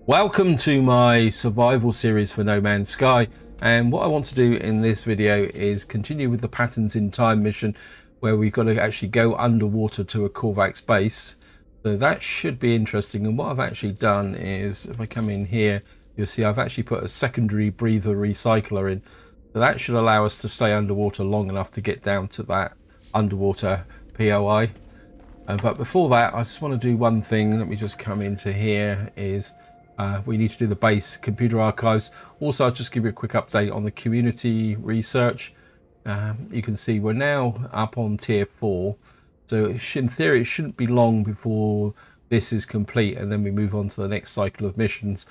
Welcome to my survival series for No Man's Sky, and what I want to do in this video is continue with the Patterns in Time mission where we've got to actually go underwater to a Korvax base. So that should be interesting, and what I've actually done is, if I come in here, you'll see I've actually put a secondary breather recycler in. So that should allow us to stay underwater long enough to get down to that underwater POI. But before that, I just want to do one thing. Let me just come into here. We need to do the base computer archives. Also, I'll just give you a quick update on the community research. You can see we're now up on tier 4. So in theory, it shouldn't be long before this is complete, and then we move on to the next cycle of missions.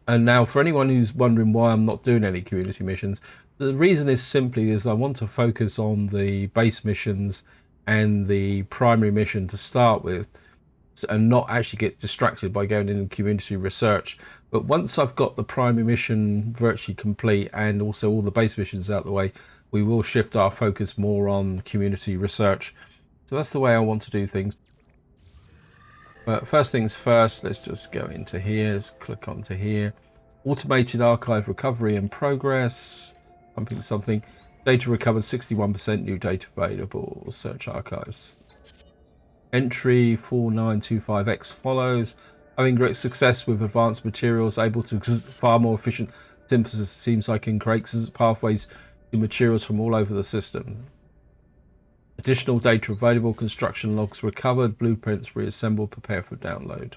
And now, for anyone who's wondering why I'm not doing any community missions, the reason is simply I want to focus on the base missions and the primary mission to start with, and not actually get distracted by going in community research. But once I've got the primary mission virtually complete and also all the base missions out the way, we will shift our focus more on community research. So that's the way I want to do things. But first things first, let's just go into here. Let's click onto here. Automated archive recovery and progress. Something. Data recovered 61%, new data available. Search archives. Entry 4925X follows. Having great success with advanced materials, able to far more efficient synthesis, seems like in create pathways to materials from all over the system. Additional data available, construction logs recovered, blueprints reassembled, prepare for download.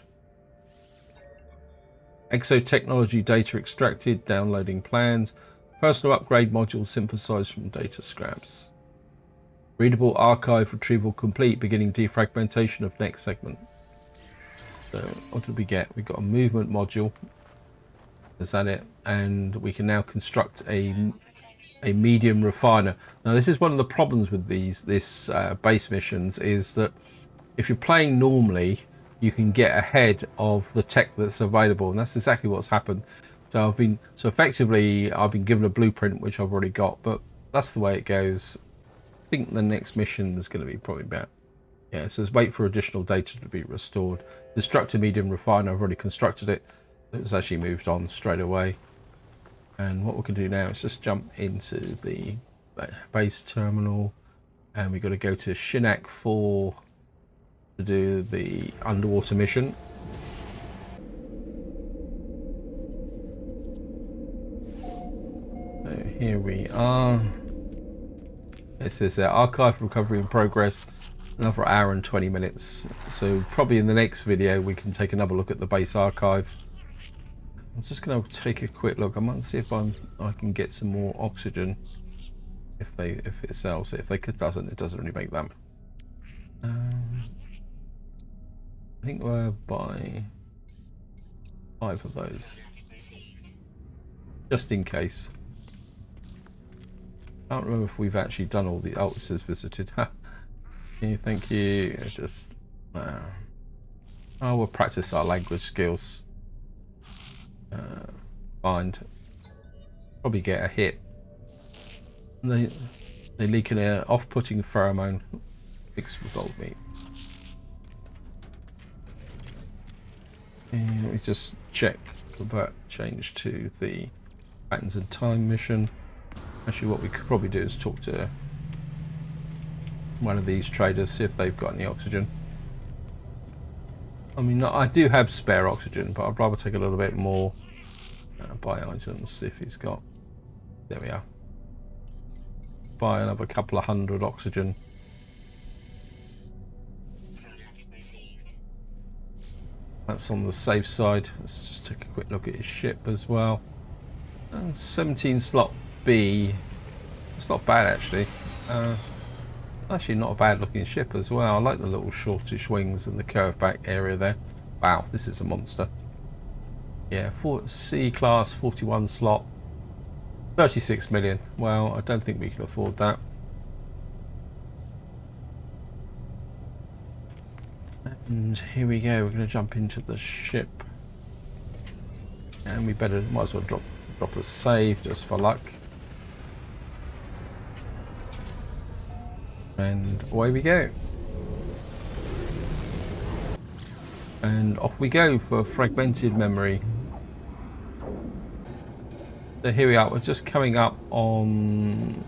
Exotechnology data extracted, downloading plans. Personal upgrade module synthesized from data scraps. Readable archive retrieval complete, beginning defragmentation of next segment. So what did we get? We got a movement module. Is that it? And we can now construct a medium refiner. Now this is one of the problems with this base missions, is that if you're playing normally, you can get ahead of the tech that's available, and that's exactly what's happened. So effectively I've been given a blueprint which I've already got, but that's the way it goes. I think the next mission is going to be probably about, yeah, it says wait for additional data to be restored. Construct a medium refiner. I've already constructed it. It was actually moved on straight away. And what we can do now is just jump into the base terminal, and we've got to go to Shinak 4 to do the underwater mission. So here we are. It says archive recovery in progress, another hour and 20 minutes. So probably in the next video we can take another look at the base archive. I'm just going to take a quick look. I might see if I can get some more oxygen. If it sells it. If it doesn't, it doesn't really make them. I think we'll buy 5 of those, just in case. I can't remember if we've actually done all the officers visited. Thank you. Just we'll practice our language skills. Find, probably get a hit. They leak an off-putting pheromone mixed with gold meat. And let me just check, convert, change to the Patterns in Time mission. Actually, what we could probably do is talk to one of these traders, see if they've got any oxygen. I mean, I do have spare oxygen, but I'd rather take a little bit more. Buy items, see if he's got. There we are. Buy another couple of 100 oxygen. That's on the safe side. Let's just take a quick look at his ship as well. 17 slot B. It's not bad actually. Actually not a bad looking ship as well. I like the little shortish wings and the curved back area there. Wow, this is a monster. Yeah, C class, 41 slot, 36 million. Well, I don't think we can afford that. And here we go. We're going to jump into the ship, and we might as well drop a save just for luck. And away we go. And off we go for fragmented memory. So here we are. We're just coming up on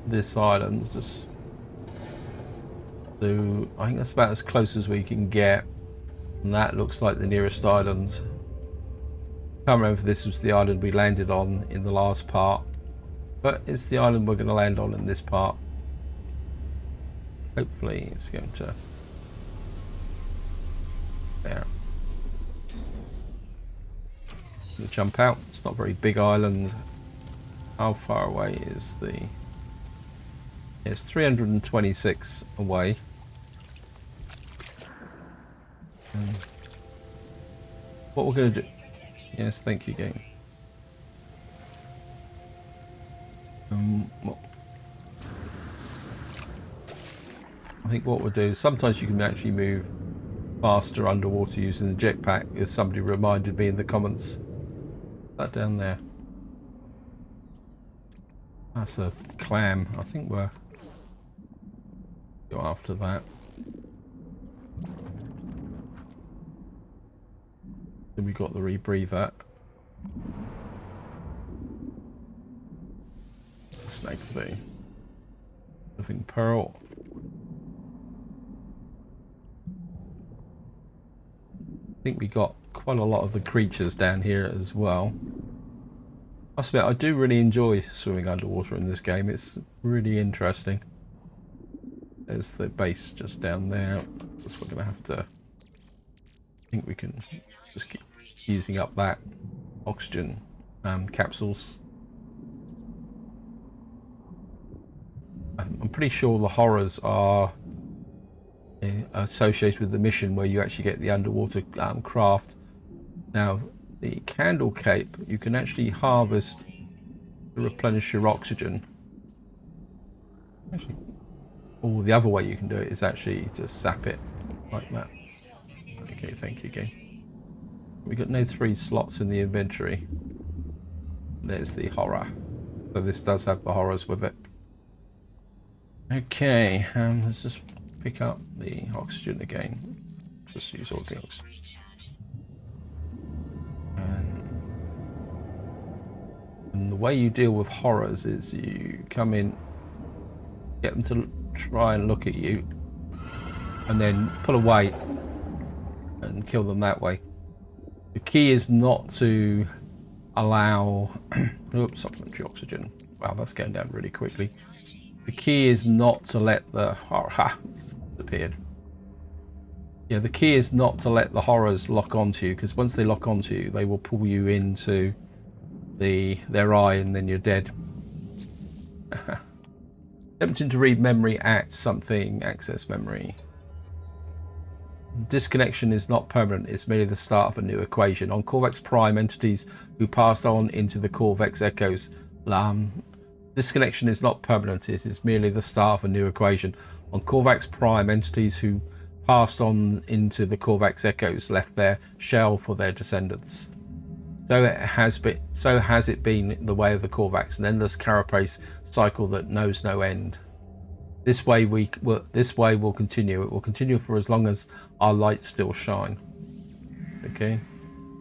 this island. Just so I think that's about as close as we can get. And that looks like the nearest island. Can't remember if this was the island we landed on in the last part, but it's the island we're going to land on in this part. Hopefully it's going to... There. We'll jump out. It's not a very big island. How far away is the... It's 326 away. What we're going to do... Yes, thank you, game. Well, I think what we'll do is sometimes you can actually move faster underwater using the jetpack, as somebody reminded me in the comments. That down there. That's a clam. I think we're go after that. Then we got the rebreather. Snake thing. Living pearl. I think we got quite a lot of the creatures down here as well. I must admit, I do really enjoy swimming underwater in this game. It's really interesting. There's the base just down there. Just we're gonna have to... I think we can just keep using up that oxygen capsules. I'm pretty sure the horrors are associated with the mission where you actually get the underwater craft. Now, the candle cape, you can actually harvest to replenish your oxygen. Actually, or the other way you can do it is actually just zap it like that. Okay, thank you again. We got no 3 slots in the inventory. There's the horror. So this does have the horrors with it. Okay, let's just pick up the oxygen again. Just use organic oxygen. And the way you deal with horrors is you come in, get them to try and look at you, and then pull away and kill them that way. The key is not to allow... Oops, supplementary oxygen. Wow, that's going down really quickly. The key is not to let the... It's disappeared. Yeah, the key is not to let the horrors lock onto you, because once they lock onto you, they will pull you into their eye, and then you're dead. Attempting to read memory at something, access memory. Disconnection is not permanent, it's merely the start of a new equation. On Corvex Prime, entities who passed on into the Corvex Echoes. Disconnection is not permanent, it is merely the start of a new equation. On Corvex Prime, entities who passed on into the Corvex Echoes left their shell for their descendants. So has it been the way of the Corvax, an endless carapace cycle that knows no end. This way will continue. It will continue for as long as our lights still shine. Okay.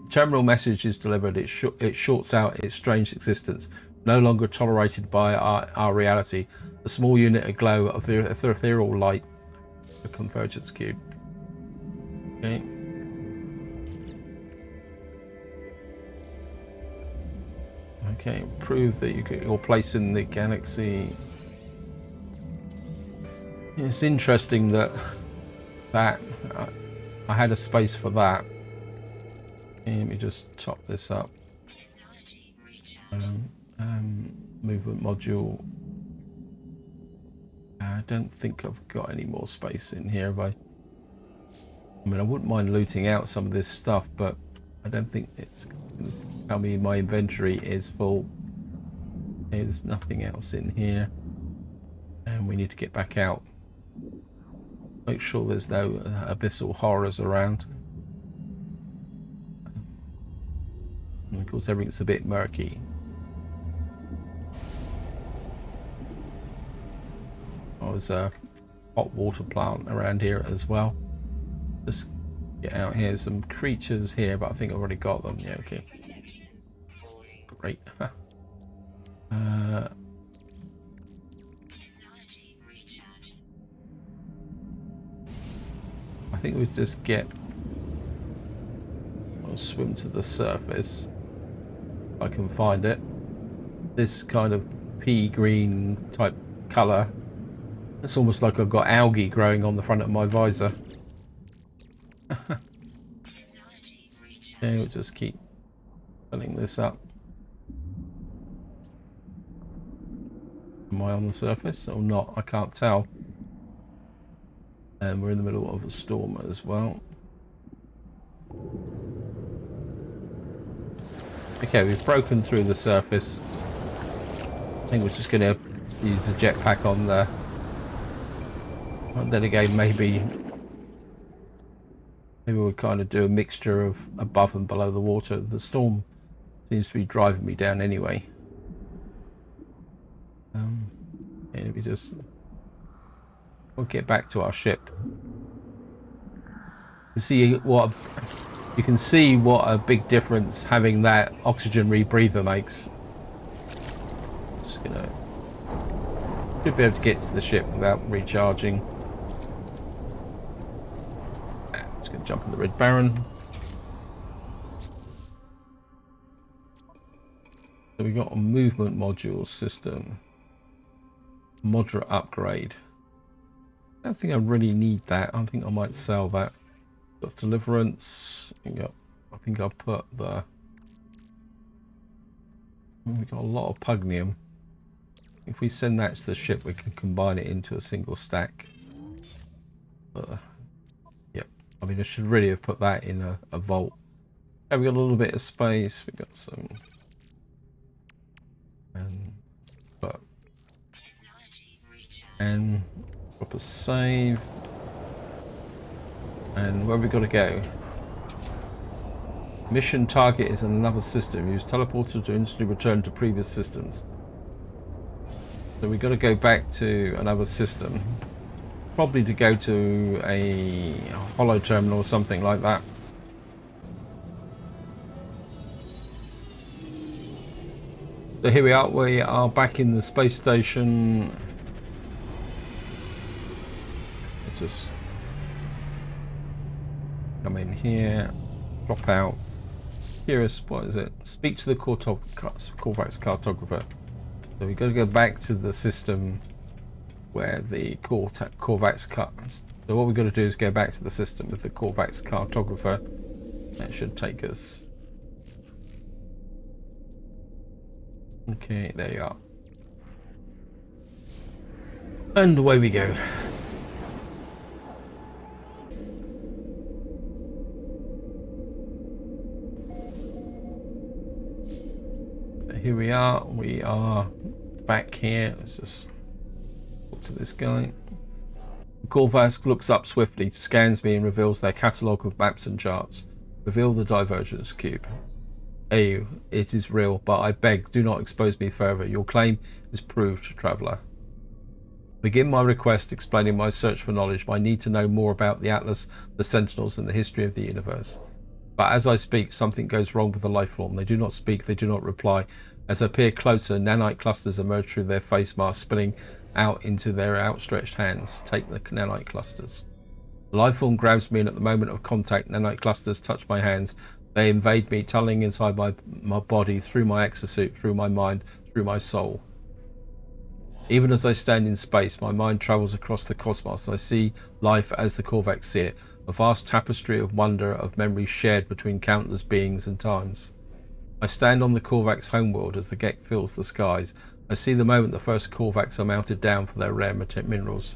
Terminal message is delivered. It shorts out its strange existence, no longer tolerated by our reality. A small unit aglow of ethereal light, a convergence cube. Okay. Okay. Prove that you get your place in the galaxy. It's interesting that I had a space for that. Okay, let me just top this up. Movement module. I don't think I've got any more space in here, have I? I mean, I wouldn't mind looting out some of this stuff, but I don't think it's going to tell me my inventory is full. Okay, there's nothing else in here. And we need to get back out. Make sure there's no abyssal horrors around. And of course, everything's a bit murky. Oh, there's a hot water plant around here as well. Just get out here. Some creatures here, but I think I've already got them. Yeah, okay. Great. I think we just get... I'll swim to the surface. If I can find it. This kind of pea green type colour. It's almost like I've got algae growing on the front of my visor. Okay, we'll just keep filling this up. Am I on the surface or not? I can't tell. And we're in the middle of a storm as well. Okay, we've broken through the surface. I think we're just going to use the jetpack on there. And then again, maybe we'll kind of do a mixture of above and below the water. The storm seems to be driving me down anyway. And we'll get back to our ship. You can see what a big difference having that oxygen rebreather makes. Just gonna should be able to get to the ship without recharging. Just gonna jump in the Red Baron. So we got a movement module system. Moderate upgrade. I don't think I really need that. I think I might sell that. Got deliverance. I think I'll put the... We got a lot of pugnium. If we send that to the ship, we can combine it into a single stack. Yep. I mean, I should really have put that in a vault. Okay, we got a little bit of space. We got some... And drop a save. And where have we got to go? Mission target is another system. Use teleporter to instantly return to previous systems. So we've got to go back to another system. Probably to go to a holo terminal or something like that. So here we are. We are back in the space station. Just come in here, drop out. Curious, what is it? Speak to the Korvax cartographer. So we've got to go back to the system where the Korvax cuts. So what we've got to do is go back to the system with the Korvax cartographer. That should take us. Okay, there you are. And away we go. Here we are back here. Let's just talk to this guy. Korvax looks up swiftly, scans me and reveals their catalogue of maps and charts. Reveal the divergence cube. Hey, it is real, but I beg, do not expose me further. Your claim is proved, traveller. Begin my request explaining my search for knowledge, my need to know more about the Atlas, the Sentinels, and the history of the universe. But as I speak, something goes wrong with the life form. They do not speak, they do not reply. As I peer closer, nanite clusters emerge through their face masks, spilling out into their outstretched hands. Take the nanite clusters. The life form grabs me, and at the moment of contact, nanite clusters touch my hands. They invade me, tunneling inside my body, through my exosuit, through my mind, through my soul. Even as I stand in space, my mind travels across the cosmos. I see life as the Korvax see it, a vast tapestry of wonder, of memories shared between countless beings and times. I stand on the Korvax homeworld as the Gek fills the skies. I see the moment the first Korvax are melted down for their rare minerals.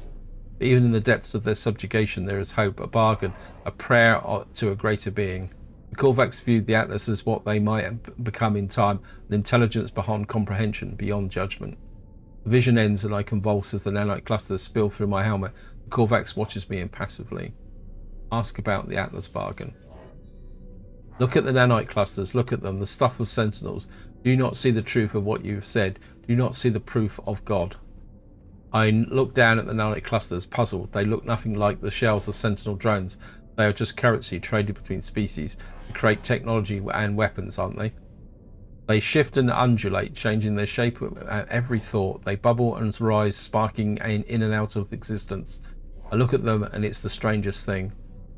But even in the depths of their subjugation there is hope, a bargain, a prayer to a greater being. The Korvax viewed the Atlas as what they might become in time, an intelligence beyond comprehension, beyond judgment. The vision ends and I convulse as the nanite clusters spill through my helmet. The Korvax watches me impassively. Ask about the Atlas bargain. Look at the nanite clusters, look at them, the stuff of sentinels. Do you not see the truth of what you have said? Do you not see the proof of God? I look down at the nanite clusters, puzzled. They look nothing like the shells of sentinel drones. They are just currency traded between species to create technology and weapons, aren't they? They shift and undulate, changing their shape at every thought. They bubble and rise, sparking in and out of existence. I look at them and it's the strangest thing.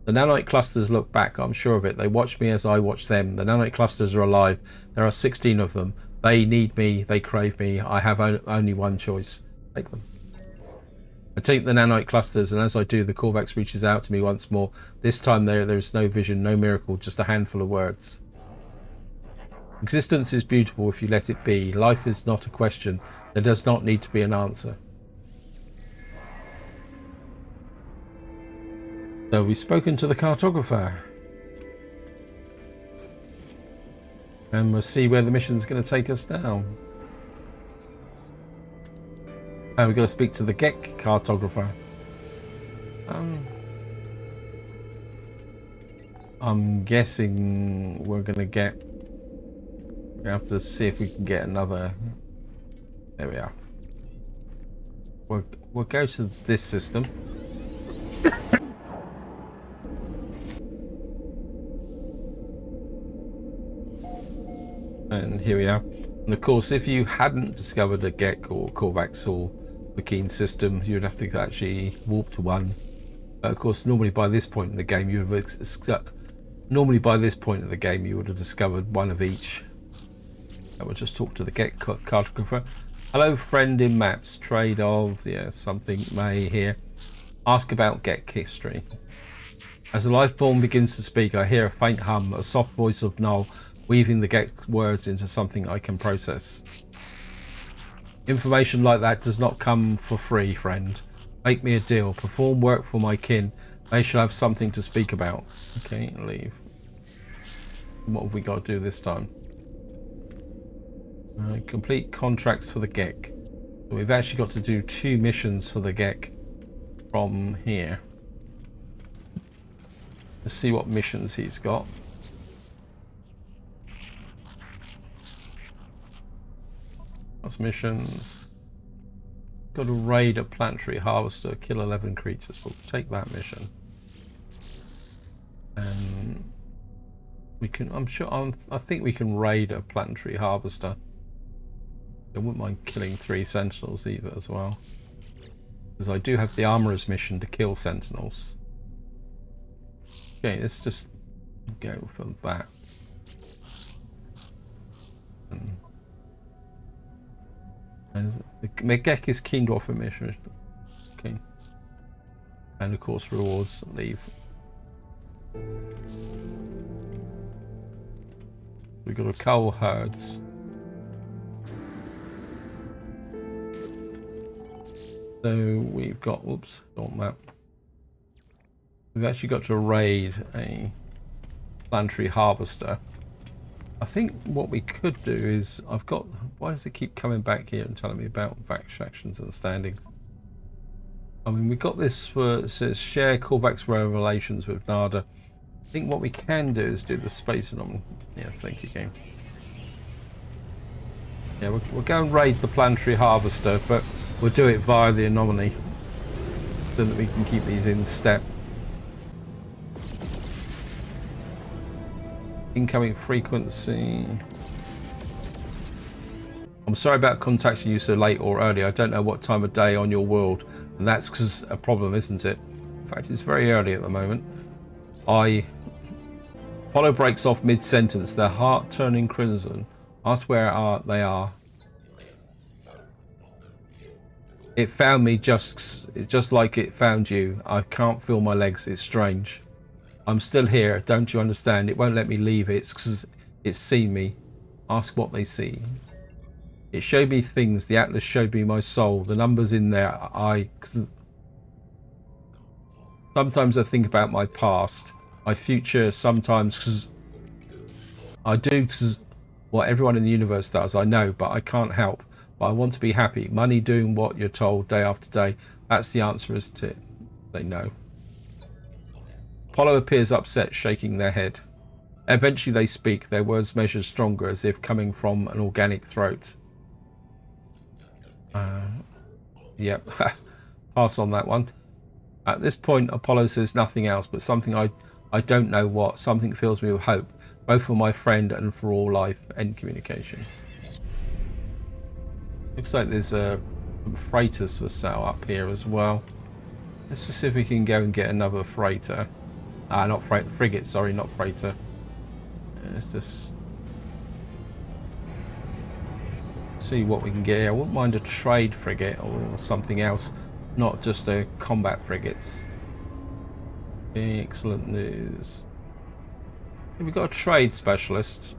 The nanite clusters look back, I'm sure of it. They watch me as I watch them. The nanite clusters are alive. There are 16 of them. They need me. They crave me. I have only one choice. Take them. I take the nanite clusters, and as I do, the Korvax reaches out to me once more. This time there is no vision, no miracle, just a handful of words. Existence is beautiful if you let it be. Life is not a question. There does not need to be an answer. So we've spoken to the cartographer. And we'll see where the mission's going to take us now. And we've got to speak to the Gek cartographer. I'm guessing we're going to get... We have to see if we can get another... There we are. We'll go to this system. And here we are. And of course, if you hadn't discovered a Gek or Korvax or Makeen system, you'd have to actually warp to one. But of course, normally by this point in the game, you would have discovered one of each. I will just talk to the Gek cartographer. Hello, friend in maps. Trade of something may here. Ask about Gek history. As the life form begins to speak, I hear a faint hum, a soft voice of Null, weaving the Gek words into something I can process. Information like that does not come for free, friend. Make me a deal. Perform work for my kin. They shall have something to speak about. Okay, leave. What have we got to do this time? Complete contracts for the Gek. So we've actually got to do 2 missions for the Gek from here. Let's see what missions he's got. That's missions. Got to raid a planetary harvester, kill 11 creatures. We'll take that mission. And we can, I think we can raid a planetary harvester. I wouldn't mind killing 3 sentinels either as well. Because I do have the armorer's mission to kill sentinels. Okay, let's just go for that. And the Gek is keen to offer mission. Okay. And of course rewards leave. We've got to cull herds. So we've got, whoops, don't map. We've actually got to raid a planetary harvester. I think what we could do is, why does it keep coming back here and telling me about factions and standings? I mean, we got this for, it says share Korvax revelations with Nada. I think what we can do is do the space anomaly. Yes, thank you, game. Yeah, we'll go and raid the planetary harvester, but we'll do it via the anomaly so that we can keep these in step. Incoming frequency. I'm sorry about contacting you so late or early. I don't know what time of day on your world, and that's because a problem, isn't it? In fact, it's very early at the moment. Apollo breaks off mid-sentence, their heart turning crimson. Ask where they are. It found me just like it found you. I can't feel my legs. It's strange. I'm still here. Don't you understand? It won't let me leave. It's because it's seen me. Ask what they see. It showed me things. The atlas showed me my soul. The numbers in there. Sometimes I think about my past, my future. Sometimes because I do, because what everyone in the universe does. I know, but I can't help. But I want to be happy. Money doing what you're told day after day. That's the answer, isn't it? They know. Apollo appears upset, shaking their head. Eventually they speak, their words measured stronger, as if coming from an organic throat. Yep, pass on that one. At this point, Apollo says nothing else, but something I don't know what. Something fills me with hope. both for my friend and for all life. End communication. Looks like there's a freighters for sale up here as well. Let's just see if we can go and get another freighter. Not frigate, sorry, not freighter. Let's just see what we can get here. I wouldn't mind a trade frigate or something else, not just a combat frigates. Excellent news. We've got a trade specialist.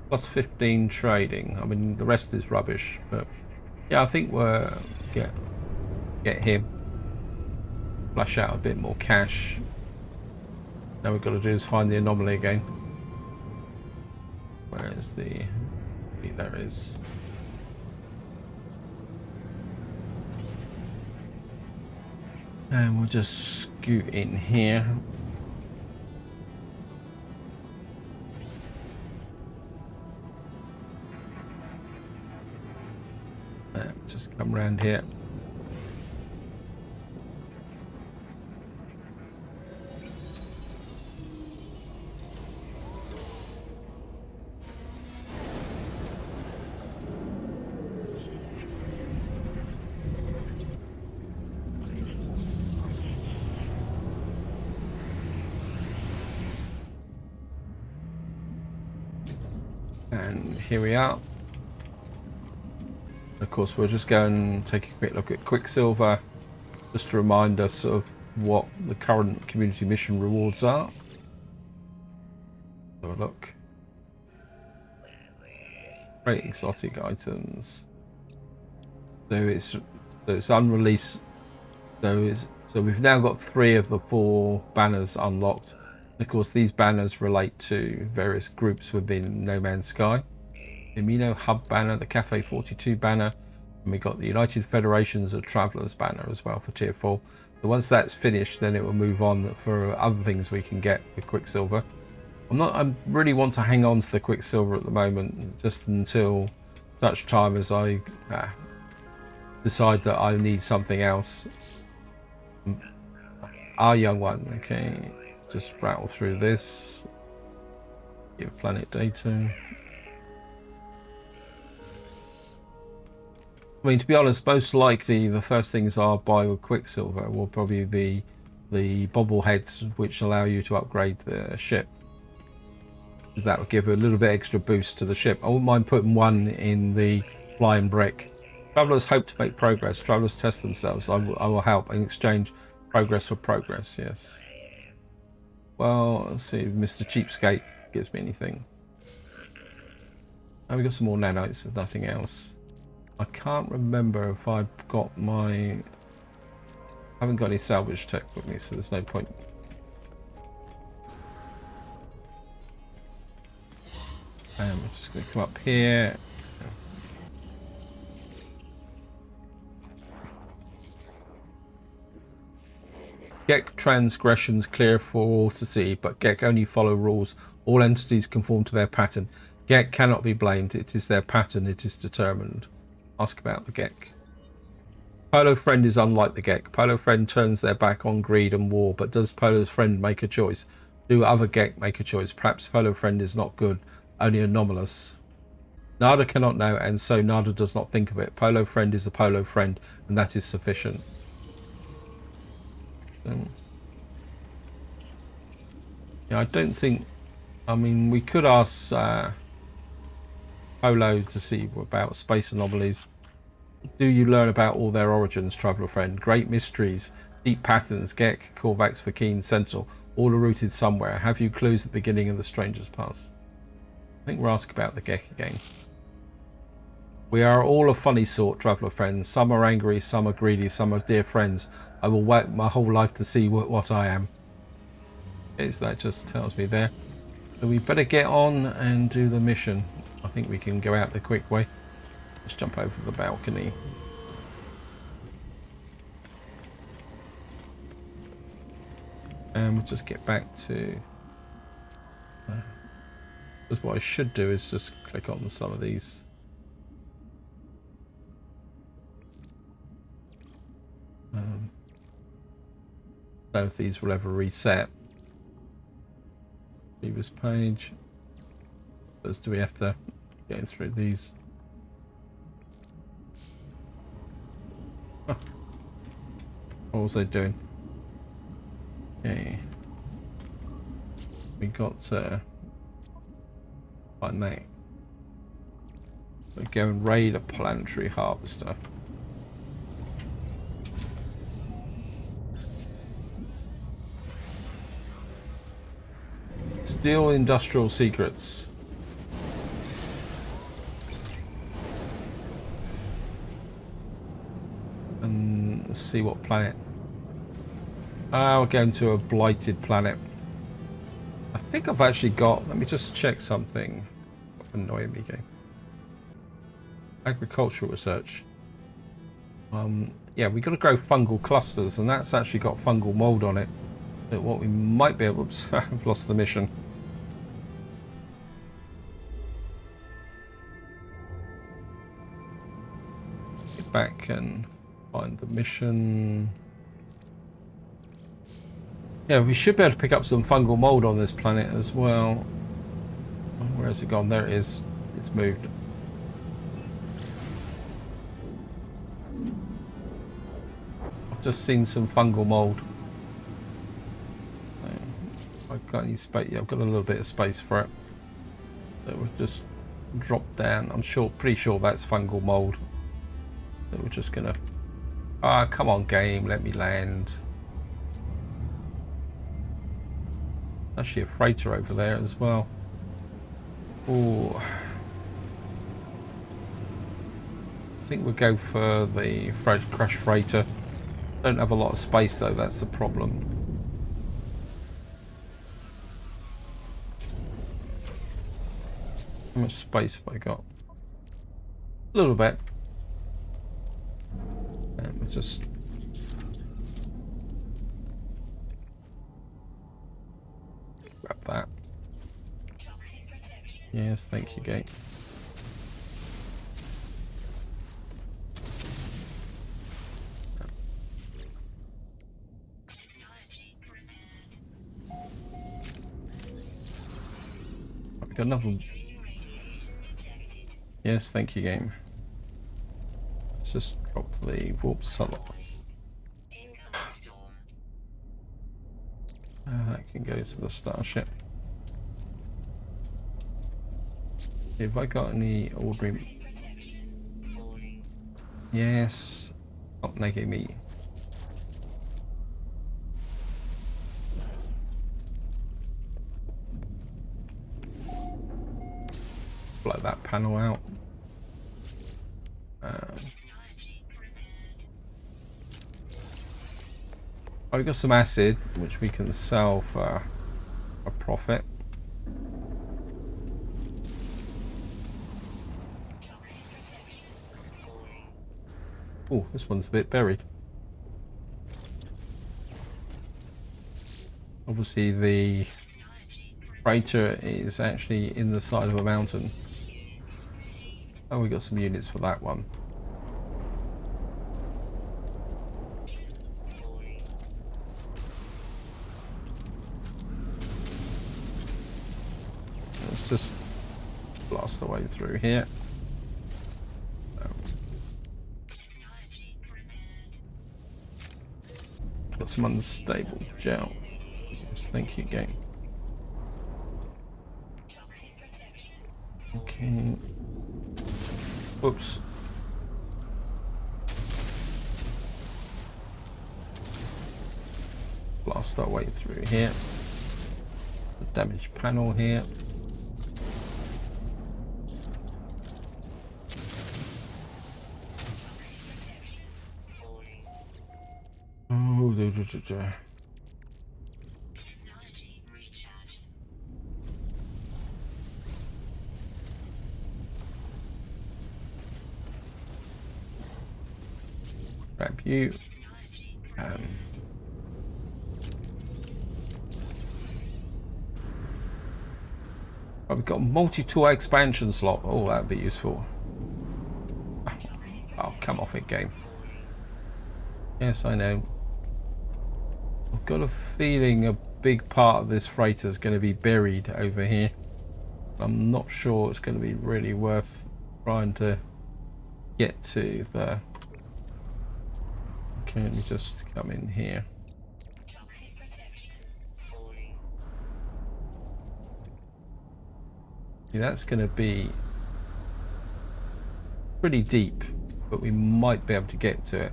Plus 15 trading. I mean, the rest is rubbish, but yeah, I think we'll get him. Flash out a bit more cash. Now we've got to do is find the anomaly again. Where is the... There it is. And we'll just scoot in here. Just come around here. And here we are. Of course, we'll just go and take a quick look at Quicksilver, just to remind us of what the current community mission rewards are. Have a look. Great exotic items. So it's unreleased. So we've now got 3 of the 4 banners unlocked. Of course, these banners relate to various groups within No Man's Sky. The Amino Hub banner, the Cafe 42 banner, and we got the United Federations of Travelers banner as well for tier 4. So once that's finished, then it will move on for other things we can get with Quicksilver. I really want to hang on to the Quicksilver at the moment, just until such time as I decide that I need something else. Our young one, okay. Just rattle through this. Give planet data. I mean, to be honest, most likely the first things I'll buy with Quicksilver will probably be the bobbleheads, which allow you to upgrade the ship. That will give a little bit extra boost to the ship. I wouldn't mind putting one in the flying brick. Travelers hope to make progress. Travelers test themselves. I will help in exchange progress for progress, yes. Well, let's see if Mr. Cheapskate gives me anything. Oh, we got some more nanites, if nothing else. I can't remember if I've got my... I haven't got any salvage tech with me, so there's no point. And we're just going to come up here. Gek transgressions clear for all to see, but Gek only follow rules. All entities conform to their pattern. Gek cannot be blamed. It is their pattern. It is determined. Ask about the Gek. Polo Friend is unlike the Gek. Polo Friend turns their back on greed and war, but does Polo's Friend make a choice? Do other Gek make a choice? Perhaps Polo Friend is not good, only anomalous. Nada cannot know, and so Nada does not think of it. Polo Friend is a Polo Friend, and that is sufficient. Yeah, I don't think... I mean, we could ask Polo to see about space anomalies. Do you learn about all their origins, Traveller Friend? Great mysteries, deep patterns, Gek, Korvax, Vakeen, Sentinel, all are rooted somewhere. Have you clues at the beginning of the Stranger's Past? I think we'll ask about the Gek again. We are all a funny sort, Traveller Friends. Some are angry, some are greedy, some are dear friends. I will wait my whole life to see what I am. Okay, so that just tells me there. So we better get on and do the mission. I think we can go out the quick way. Let's jump over the balcony. And we'll just get back to... because what I should do is just click on some of these. Don't know if these will ever reset. Previous page. First, do we have to go through these? Huh. What was I doing? Okay. We got find that. We go and raid a planetary harvester. Steal industrial secrets. And let's see what planet. We're going to a blighted planet. I think I've actually got. Let me just check something. Annoying me, game. Agricultural research. Yeah, we've got to grow fungal clusters, and that's actually got fungal mold on it. But what we might be able to. I've lost the mission. Get back and find the mission. Yeah, we should be able to pick up some fungal mold on this planet as well. Where has it gone? There it is. It's moved. I've just seen some fungal mold. I've got any space? Yeah, I've got a little bit of space for it. So we'll just drop down. I'm pretty sure that's fungal mold. So we're just gonna. Ah, come on, game. Let me land. Actually, a freighter over there as well. Oh, I think we'll go for the crash freighter. Don't have a lot of space though. That's the problem. How much space have I got? A little bit. And we'll just. Grab that. Yes, thank you, Gate. I've got another. Yes, thank you, game. Let's just drop the warp solo. That can go to the starship. Have I got any ordinary? Yes. Stop nagging me. Blow that panel out. I've got some acid which we can sell for a profit. Oh, this one's a bit buried. Obviously the freighter is actually in the side of a mountain. Oh, we got some units for that one. Let's just blast the way through here. Got some unstable gel. Just thank you, game. Okay. Oops. Blast our way through here. The damaged panel here. Oh, grab you. Oh, we've got a multi-tool expansion slot. Oh, that'd be useful. Oh, come off it, game. Yes, I know. I've got a feeling a big part of this freighter is going to be buried over here. I'm not sure it's going to be really worth trying to get to the... Okay, let me just come in here. Yeah, that's going to be pretty deep, but we might be able to get to it.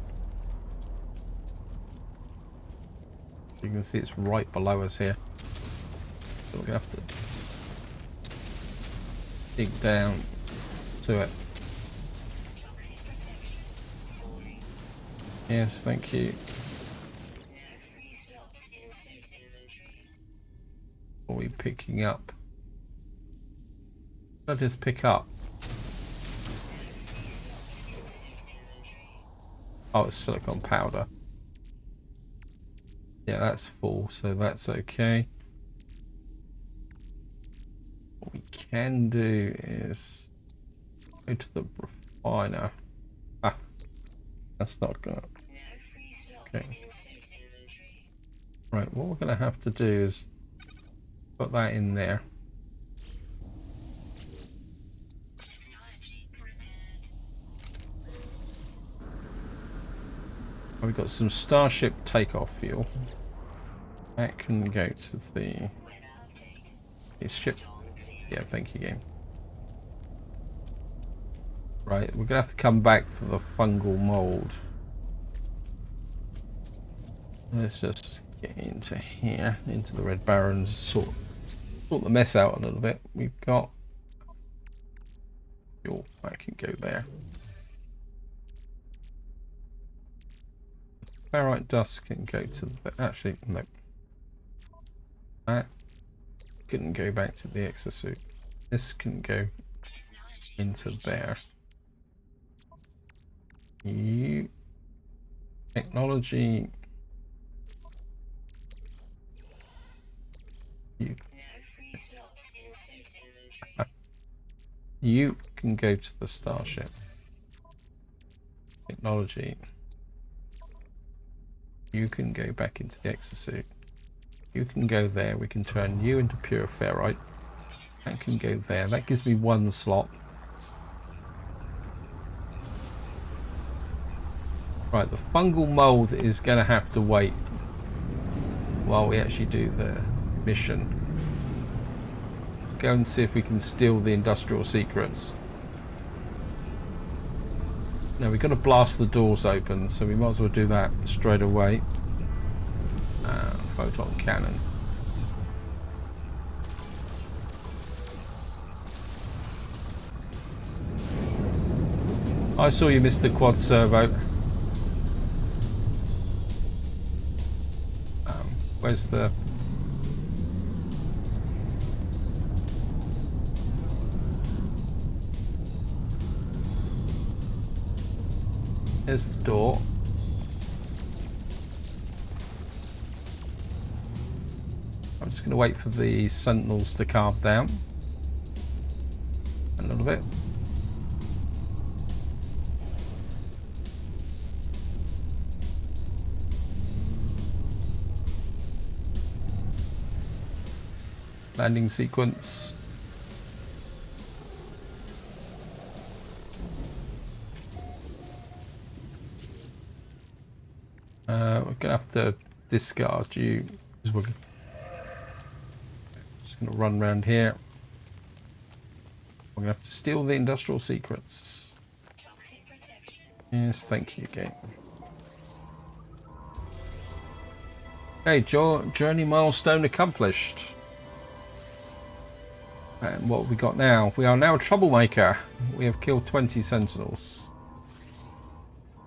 You can see it's right below us here. So we're going to have to dig down to it. Yes, thank you. What are we picking up? I'll just pick up. Oh, it's silicon powder. Yeah, that's full, so that's okay. What we can do is go to the refiner. Ah, that's not gonna... Okay. Right, what we're gonna have to do is put that in there. We've got some Starship takeoff fuel. That can go to the ship. Yeah, thank you, game. Right, we're gonna have to come back for the fungal mold. Let's just get into here, into the Red Barons, sort the mess out a little bit. We've got fuel. That can go there. Ferrite dust can go to the... Actually, no. That couldn't go back to the exosuit. This can go into there. You... Technology... You can go to the Starship. Technology... You can go back into the exosuit. You can go there. We can turn you into pure ferrite. That can go there. That gives me one slot. Right, the fungal mold is going to have to wait while we actually do the mission. Go and see if we can steal the industrial secrets. Now we've got to blast the doors open, so we might as well do that straight away. Photon cannon. I saw you missed the quad servo. Where's the... There's the door. I'm just going to wait for the sentinels to calm down a little bit. Landing sequence. We're gonna have to discard you. We're just gonna run around here. We're gonna have to steal the industrial secrets. Yes, thank you, game. Okay, journey milestone accomplished. And what have we got now? We are now a troublemaker. We have killed 20 sentinels.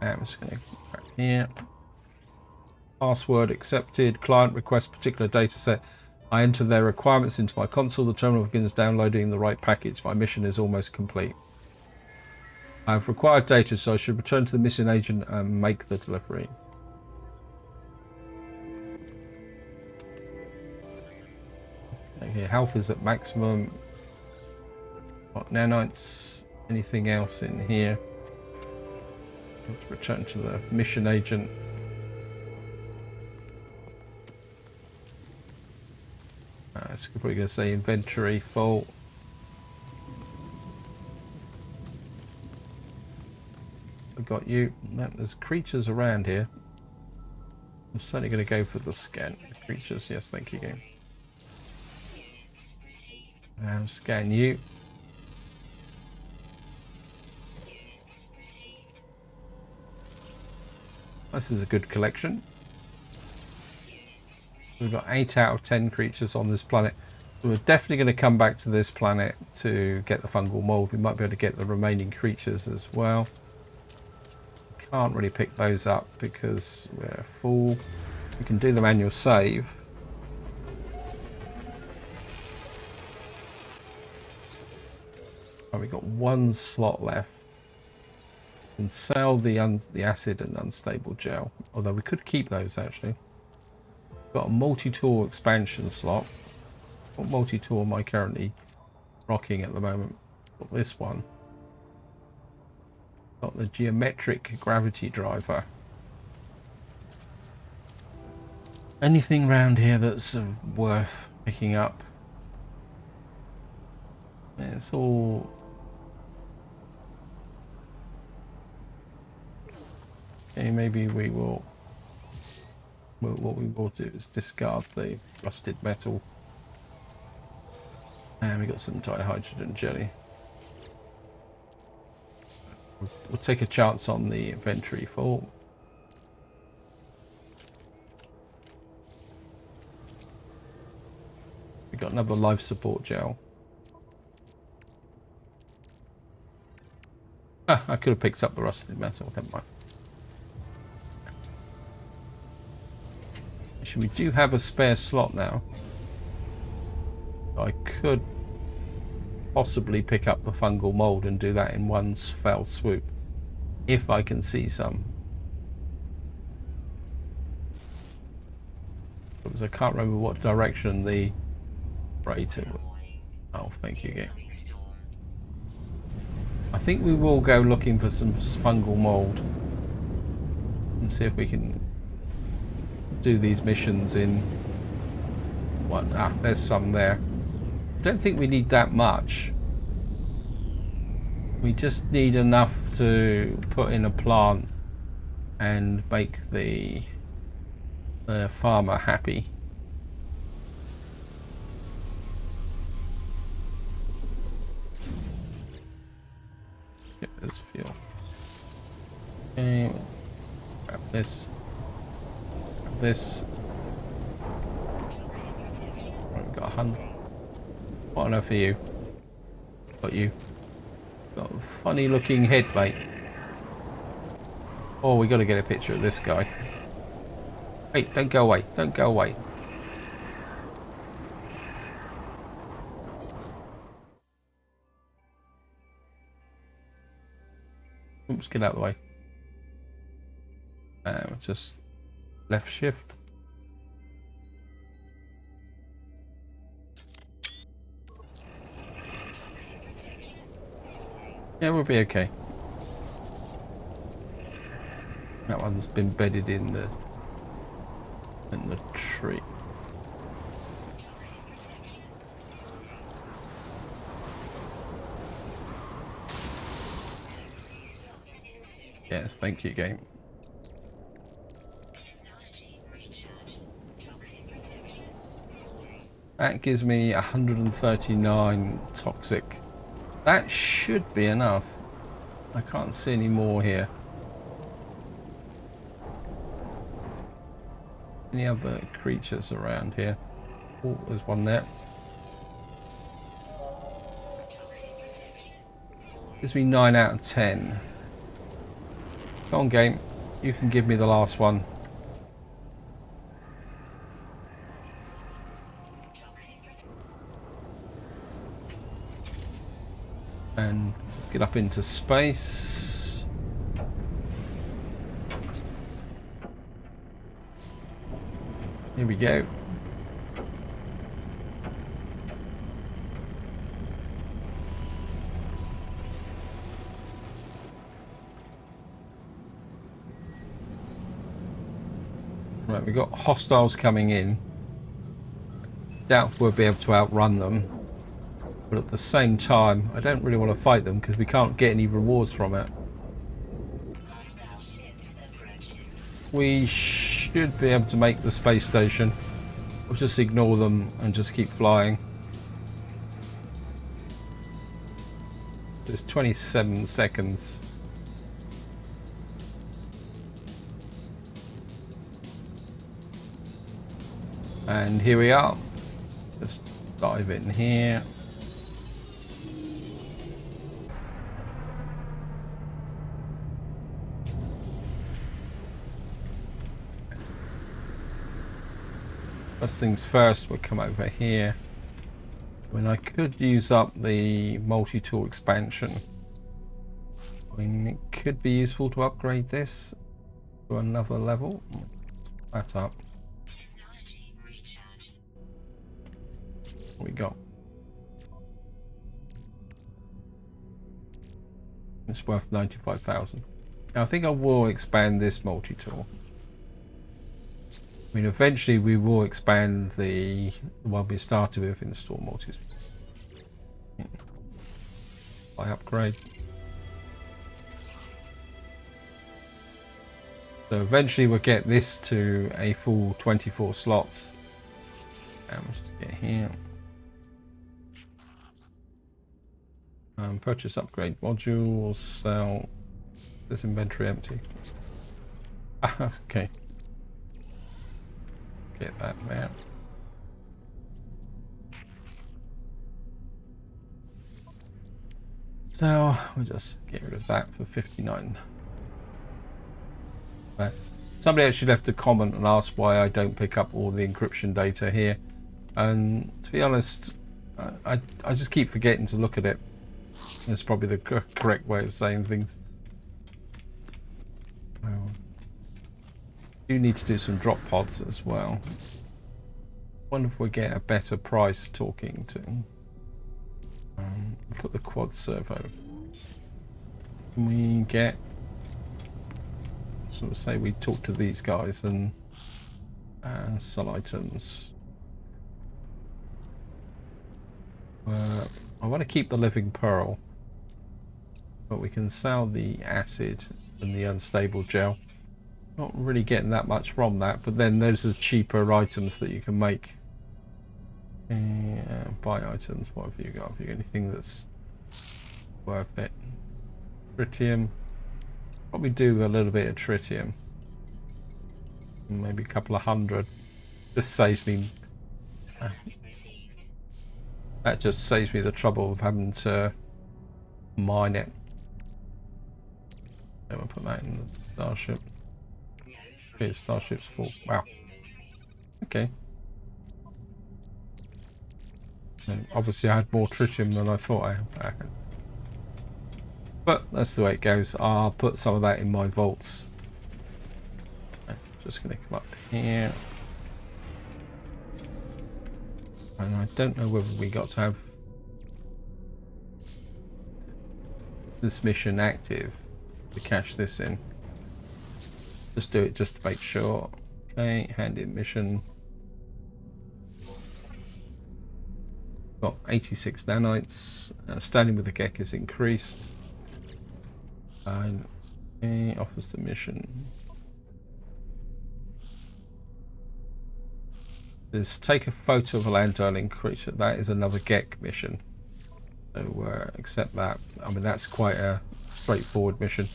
And I'm just going to keep back here. Password accepted. Client requests particular data set. I enter their requirements into my console. The terminal begins downloading the right package. My mission is almost complete. I have required data, so I should return to the missing agent and make the delivery. Okay, health is at maximum. What nanites? Anything else in here? Let's return to the mission agent. It's probably going to say inventory full. I got you. No, there's creatures around here. I'm certainly going to go for the scan. Creatures, yes, thank you, game. I'll scan you. This is a good collection. We've got 8 out of 10 creatures on this planet. So we're definitely going to come back to this planet to get the fungal mold. We might be able to get the remaining creatures as well. Can't really pick those up because we're full. We can do the manual save. Oh, we've got 1 slot left. We can sell the acid and unstable gel. Although we could keep those actually. Got a multi-tool expansion slot. What multi-tool am I currently rocking at the moment? Got this one. Got the geometric gravity driver. Anything around here that's worth picking up? It's all... Okay, maybe we will... Well, what we will do is discard the rusted metal. And we got some dihydrogen jelly. We'll take a chance on the inventory full. We got another life support gel. Ah, I could have picked up the rusted metal, never mind. Actually, we do have a spare slot now. I could possibly pick up the fungal mold and do that in one fell swoop, if I can see some. Because I can't remember what direction the freighter was. Oh, thank you again. I think we will go looking for some fungal mold and see if we can do these missions in one. Ah, there's some there. I don't think we need that much. We just need enough to put in a plant and make the farmer happy. Get this fuel. Okay, grab this. Grab this. Right, we've got 100. What on earth are you? Got you. Got a funny looking head, mate. Oh, we got to get a picture of this guy. Hey, don't go away. Don't go away. Oops, get out of the way. Just left shift. Yeah, we'll be okay. That one's been bedded in the tree. Yes, thank you, game. That gives me 139 toxic. That should be enough. I can't see any more here. Any other creatures around here? Oh, there's one there. Gives me 9 out of 10. Come on, game. You can give me the last one. And get up into space. Here we go. Right, we've got hostiles coming in. Doubt we'll be able to outrun them. But at the same time, I don't really want to fight them because we can't get any rewards from it. we should be able to make the space station. We'll just ignore them and just keep flying. It's 27 seconds. And here we are. Just dive in here. First things first, we'll come over here. I mean, I could use up the multi-tool expansion. I mean, it could be useful to upgrade this to another level. That up. What we got? It's worth 95,000. Now I think I will expand this multi-tool. I mean, eventually we will expand the one we started with, install multi. By upgrade. So eventually we'll get this to a full 24 slots. And we'll just get here. Purchase upgrade modules, sell. This inventory empty. Okay. Get that there. So we'll just get rid of that for 59. But somebody actually left a comment and asked why I don't pick up all the encryption data here. And to be honest, I just keep forgetting to look at it. That's probably the correct way of saying things. Well, do need to do some drop pods as well. Wonder if we get a better price talking to. Put the quad servo. Can we get? Sort of say we talk to these guys and sell items. I want to keep the living pearl, but we can sell the acid and the unstable gel. Not really getting that much from that, but then those are cheaper items that you can make. Buy items. What have you got? Have you got anything that's worth it? Tritium. Probably do a little bit of tritium. Maybe a couple of hundred. Just saves me. That just saves me the trouble of having to mine it. I'm gonna put that in the starship. Okay, starship's full. Wow. Okay. And obviously I had more tritium than I thought I had. But that's the way it goes. I'll put some of that in my vaults. I'm just gonna come up here. And I don't know whether we got to have this mission active to cash this in. Just do it just to make sure. Okay, hand in mission. Got 86 nanites. Standing with the Gek is increased. And offers the mission. Is take a photo of a land dwelling creature. That is another Gek mission. So accept that. I mean, that's quite a straightforward mission.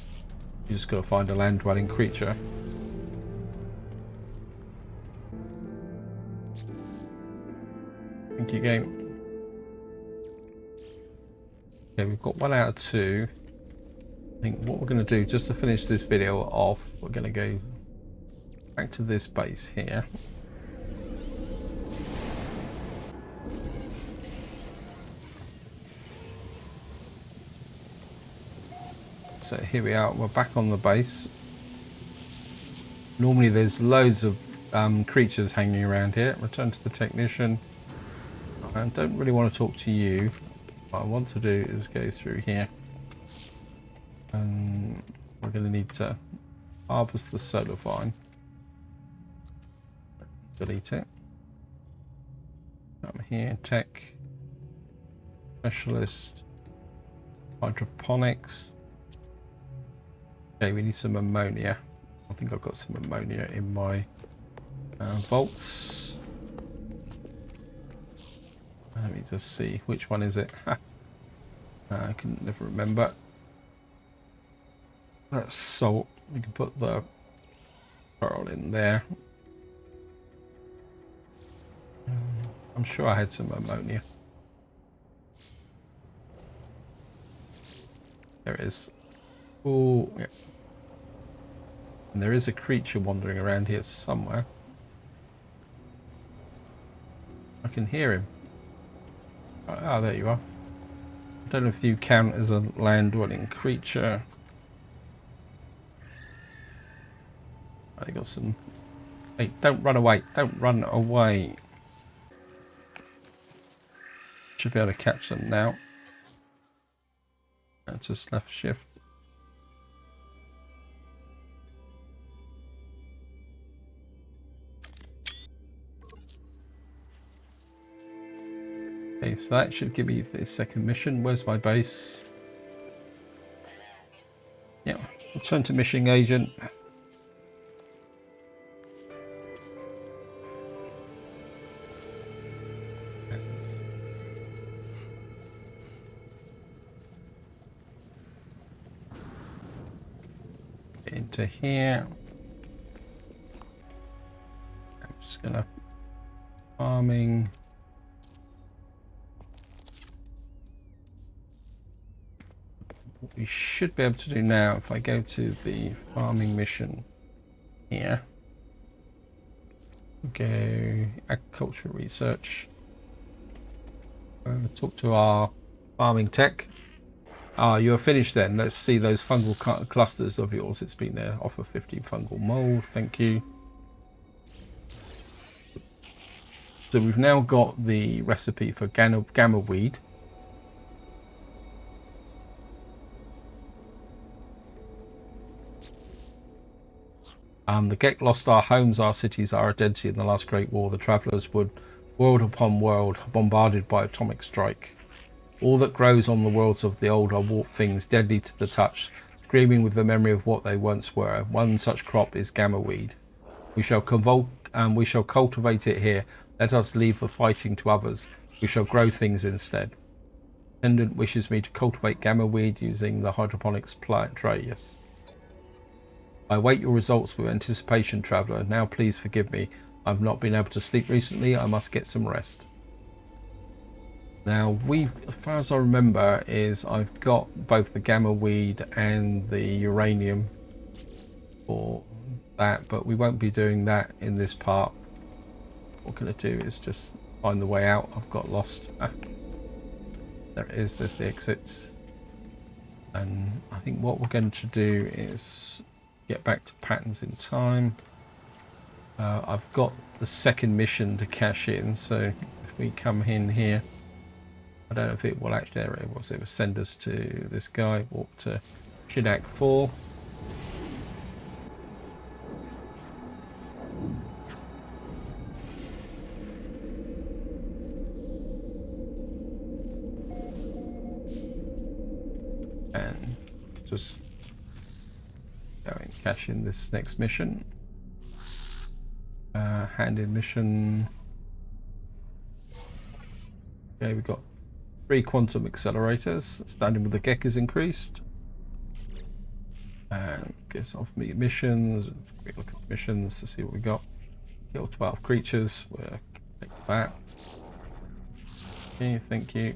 You just got to find a land dwelling creature. Thank you, game. Okay, we've got 1 out of 2. I think what we're going to do, just to finish this video off, we're going to go back to this base here. So here we are, we're back on the base. Normally there's loads of creatures hanging around here. Return to the technician. I don't really want to talk to you. What I want to do is go through here. And we're going to need to harvest the solar vine. Delete it. Come here, tech. Specialist. Hydroponics. Okay, we need some ammonia. I think I've got some ammonia in my vaults. Let me just see, which one is it? I can never remember. That's salt. We can put the pearl in there. I'm sure I had some ammonia. There it is. Oh, yeah. And there is a creature wandering around here somewhere. I can hear him. Oh, there you are. I don't know if you count as a land-dwelling creature. I got some... Hey, don't run away. Don't run away. Should be able to catch them now. Just left shift. Okay, so that should give me the second mission. Where's my base? Yeah, return to mission agent. Into here. I'm just gonna farming. What we should be able to do now, if I go to the farming mission here, go agriculture research, talk to our farming tech. Ah, you're finished then. Let's see those fungal clusters of yours. It's been there. Offer 50 fungal mold. Thank you. So we've now got the recipe for gamma weed. The Gek lost our homes, our cities, our identity in the last Great War. The travellers would, world upon world, bombarded by atomic strike. All that grows on the worlds of the old are warped things, deadly to the touch, screaming with the memory of what they once were. One such crop is gamma weed. We shall cultivate it here. Let us leave the fighting to others. We shall grow things instead. Pendant wishes me to cultivate gamma weed using the hydroponics tray. Yes. I await your results with anticipation, traveller. Now please forgive me. I've not been able to sleep recently. I must get some rest. Now, as far as I remember, is I've got both the gamma weed and the uranium for that, but we won't be doing that in this part. What I'm going to do is just find the way out. I've got lost. There it is. There's the exits. And I think what we're going to do is get back to patterns in time. I've got the second mission to cash in, so if we come in here, I don't know if it will actually, there it was, it will send us to this guy, walk to Shinak 4. And just go and cash in this next mission. Hand in mission. Okay, we've got 3 quantum accelerators. Standing with the Gek is increased. And gets off me missions. Quick look at missions to see what we got. Kill 12 creatures. We'll take that. Okay, thank you.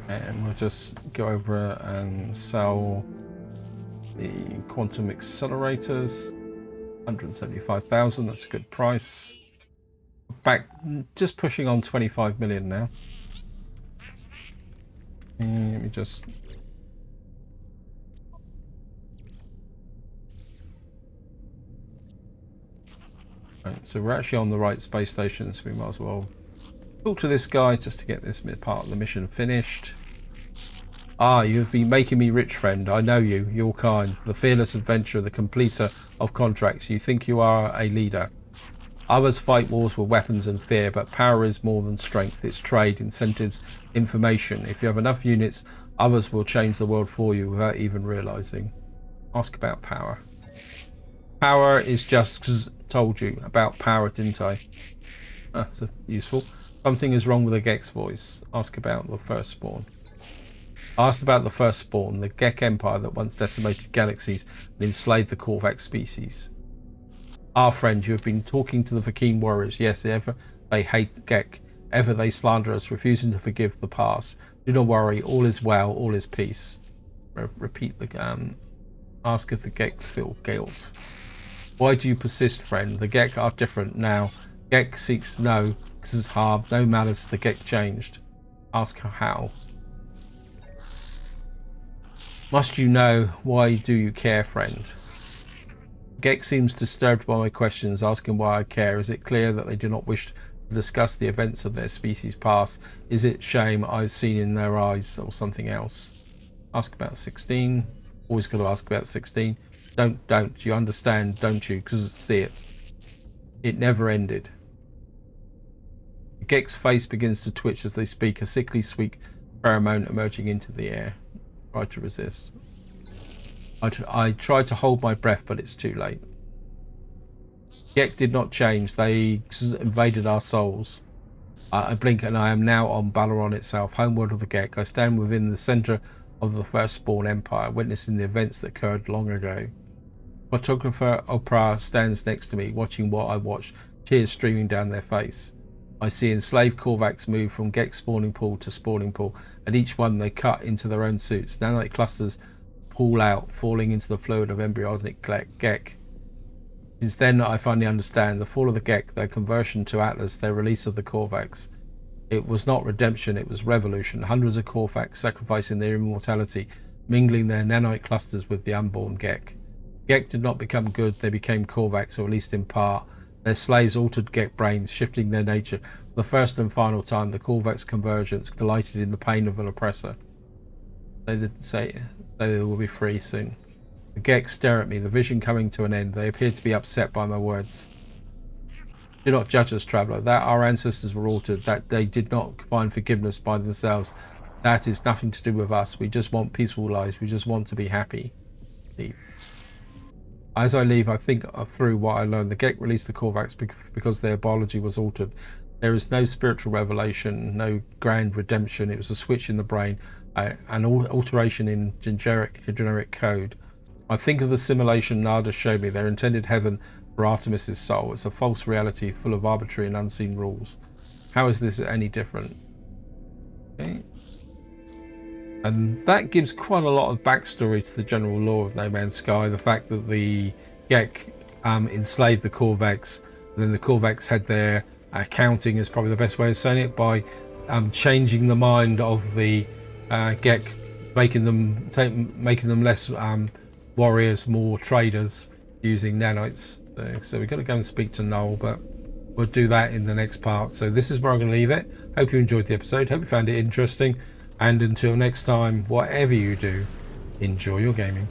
And we'll just go over and sell the quantum accelerators. 175,000. That's a good price. Back, just pushing on 25 million now. And let me just... Right, so we're actually on the right space station, so we might as well talk to this guy just to get this part of the mission finished. Ah, you've been making me rich, friend. I know you. You're kind. The fearless adventurer, the completer of contracts. You think you are a leader. Others fight wars with weapons and fear, but power is more than strength. It's trade, incentives, information. If you have enough units, others will change the world for you without even realizing. Ask about power. Power is just 'cause I told you about power, didn't I? Ah, so useful. Something is wrong with the Gek's voice. Ask about the first spawn. Asked about the first spawn, the Gek Empire that once decimated galaxies and enslaved the Korvax species. Our friend, you have been talking to the Vakim warriors. Yes, ever they hate the Gek. Ever they slander us, refusing to forgive the past. Do not worry, all is well, all is peace. Repeat the ask if the Gek feel guilt. Why do you persist, friend? The Gek are different now. Gek seeks to know, because it's hard, no malice, the Gek changed. Ask her how. Must you know? Why do you care, friend? Gek seems disturbed by my questions, asking why I care. Is it clear that they do not wish to discuss the events of their species past? Is it shame I've seen in their eyes, or something else? Ask about 16. Always got to ask about 16. Don't. You understand, don't you? Because see it. It never ended. Gek's face begins to twitch as they speak, a sickly sweet pheromone emerging into the air. Try to resist. I tried to hold my breath, but it's too late. Gek did not change. They invaded our souls. I blink and I am now on Balaron itself, homeworld of the Gek. I stand within the center of the first spawn empire, witnessing the events that occurred long ago. Photographer Oprah stands next to me, watching what I watch, tears streaming down their face. I see enslaved Korvax move from Gek spawning pool to spawning pool. At each one they cut into their own suits. Nanite clusters pull out, falling into the fluid of embryonic Gek. Since then I finally understand the fall of the Gek, their conversion to Atlas, their release of the Korvax. It was not redemption, it was revolution. Hundreds of Korvax sacrificing their immortality, mingling their nanite clusters with the unborn Gek. Gek did not become good, they became Korvax, or at least in part. Their slaves altered Gek brains, shifting their nature. For the first and final time, the Korvax convergence delighted in the pain of an oppressor. They did say they will be free soon. The Gek stare at me, the vision coming to an end. They appear to be upset by my words. Do not judge us, traveller. That our ancestors were altered, that they did not find forgiveness by themselves. That is nothing to do with us. We just want peaceful lives. We just want to be happy. Leave. As I leave, I think through what I learned. The Gek released the Korvax because their biology was altered. There is no spiritual revelation, no grand redemption. It was a switch in the brain, an alteration in generic code. I think of the simulation Nada showed me, their intended heaven for Artemis's soul. It's a false reality full of arbitrary and unseen rules. How is this any different? Okay. And that gives quite a lot of backstory to the general lore of No Man's Sky. The fact that the Gek enslaved the Korvax, and then the Korvax had their accounting, is probably the best way of saying it, by changing the mind of the Gek, making them less warriors, more traders, using nanites. So we've got to go and speak to Noel, but we'll do that in the next part. So this is where I'm going to leave it. Hope you enjoyed the episode. Hope you found it interesting. And until next time, whatever you do, enjoy your gaming.